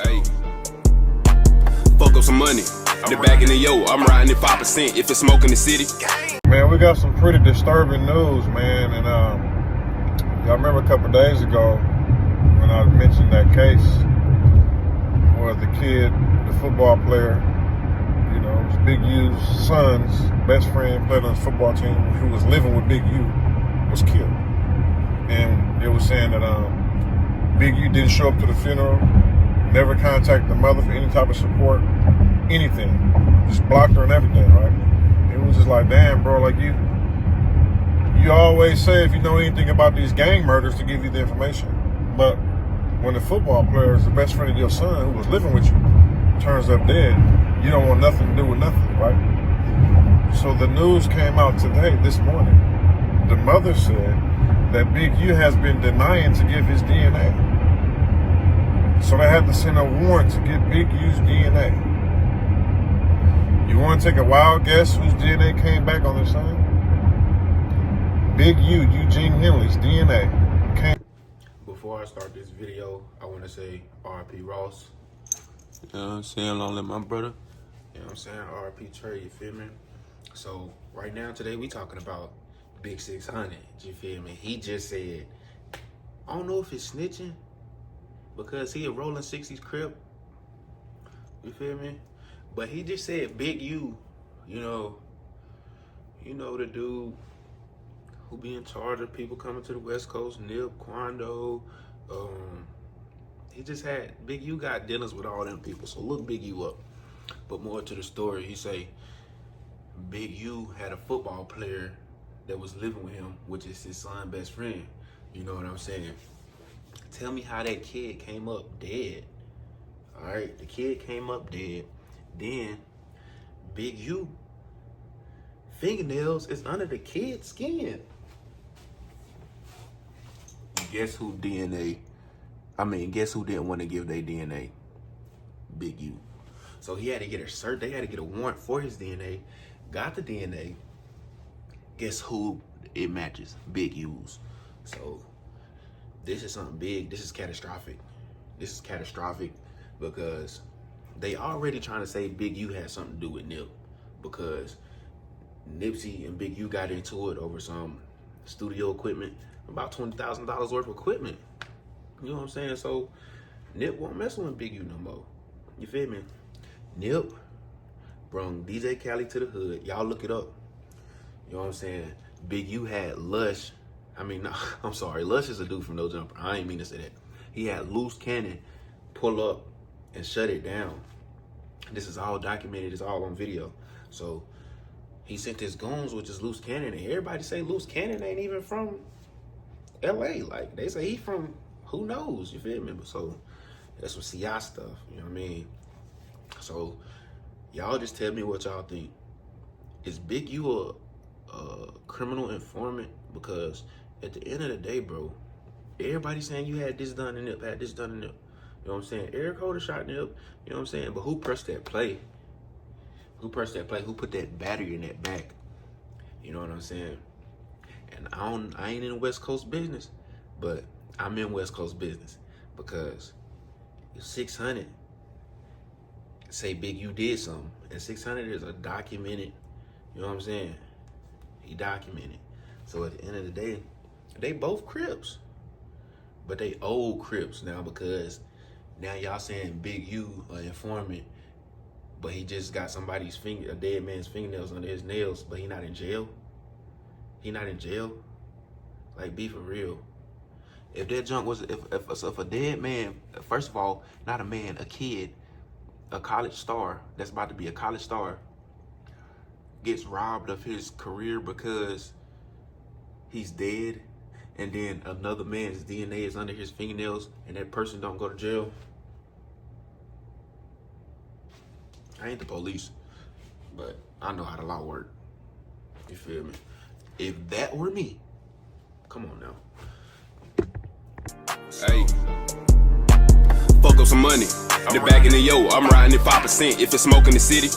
Hey, fuck up some money. The back in the yo, I'm riding at 5% if it's smoke in the city. Man, we got some pretty disturbing news, man. And y'all remember a couple days ago when I mentioned that case where the kid, the football player, you know, it was Big U's son's best friend, played on his football team, who was living with Big U, was killed. And it was saying that Big U didn't show up to the funeral, never contacted the mother for any type of support, anything. Just blocked her and everything, right? It was just like, damn, bro, like you always say if you know anything about these gang murders to give you the information. But when the football player is the best friend of your son who was living with you turns up dead, you don't want nothing to do with nothing, right? So the news came out today, this morning. The mother said that Big U has been denying to give his DNA. So they had to send a warrant to get Big U's DNA. You want to take a wild guess whose DNA came back on their son? Big U, Eugene Henley's DNA came. Before I start this video, I want to say R.P. Ross. You know what I'm saying? Long live my brother. You know what I'm saying? R.P. Trey, you feel me? So, right now, today, we talking about Big 600, you feel me? He just said, I don't know if it's snitching, because he a rolling 60's Crip. You feel me? But he just said Big U, you know the dude who be in charge of people coming to the West Coast, Nip, Quando. He just had, Big U got dinners with all them people, so look Big U up. But more to the story, he say Big U had a football player that was living with him, which is his son's best friend. You know what I'm saying? Tell me how that kid came up dead. All right, the kid came up dead. Then Big U fingernails is under the kid's skin. Guess who DNA? Guess who didn't want to give their DNA? Big U. So he had to get a search. They had to get a warrant for his DNA. Got the DNA. Guess who it matches? Big U's. So this is something big. This is catastrophic. This is catastrophic because they already trying to say Big U had something to do with Nip, because Nipsey and Big U got into it over some studio equipment, about $20,000 worth of equipment. You know what I'm saying? So Nip won't mess with Big U no more. You feel me? Nip brung DJ Khaled to the hood. Y'all look it up. You know what I'm saying? Big U had Lush. I'm sorry. Lush is a dude from No Jumper. I ain't mean to say that. He had Loose Cannon pull up and shut it down. This is all documented. It's all on video. So he sent his goons, which is Loose Cannon, and everybody say Loose Cannon ain't even from LA. Like, they say he from who knows, you feel me? So that's some CI stuff, you know what I mean? So y'all just tell me what y'all think. Is Big U a criminal informant? Because at the end of the day, bro, everybody saying you had this done and Nip had this done and Nip. You know what I'm saying? Eric Holder shot Nip, you know what I'm saying? But who pressed that play? Who pressed that play? Who put that battery in that back? You know what I'm saying? And I ain't in West Coast business, but I'm in West Coast business, because if 600 say Big U did something, and 600 is a documented, you know what I'm saying? He documented. So at the end of the day, they both Crips, but they old Crips now, because now y'all saying Big U an informant, but he just got somebody's a dead man's fingernails under his nails, but he not in jail. He not in jail. Like, be for real. If that junk was, if a dead man, first of all, not a man, a kid, a college star that's about to be a college star, gets robbed of his career because he's dead, and then another man's DNA is under his fingernails, and that person don't go to jail. I ain't the police, but I know how the law work. You feel me? If that were me, come on now. Hey, fuck up some money. The back in the yo, I'm riding at 5% if it's smoke in the city.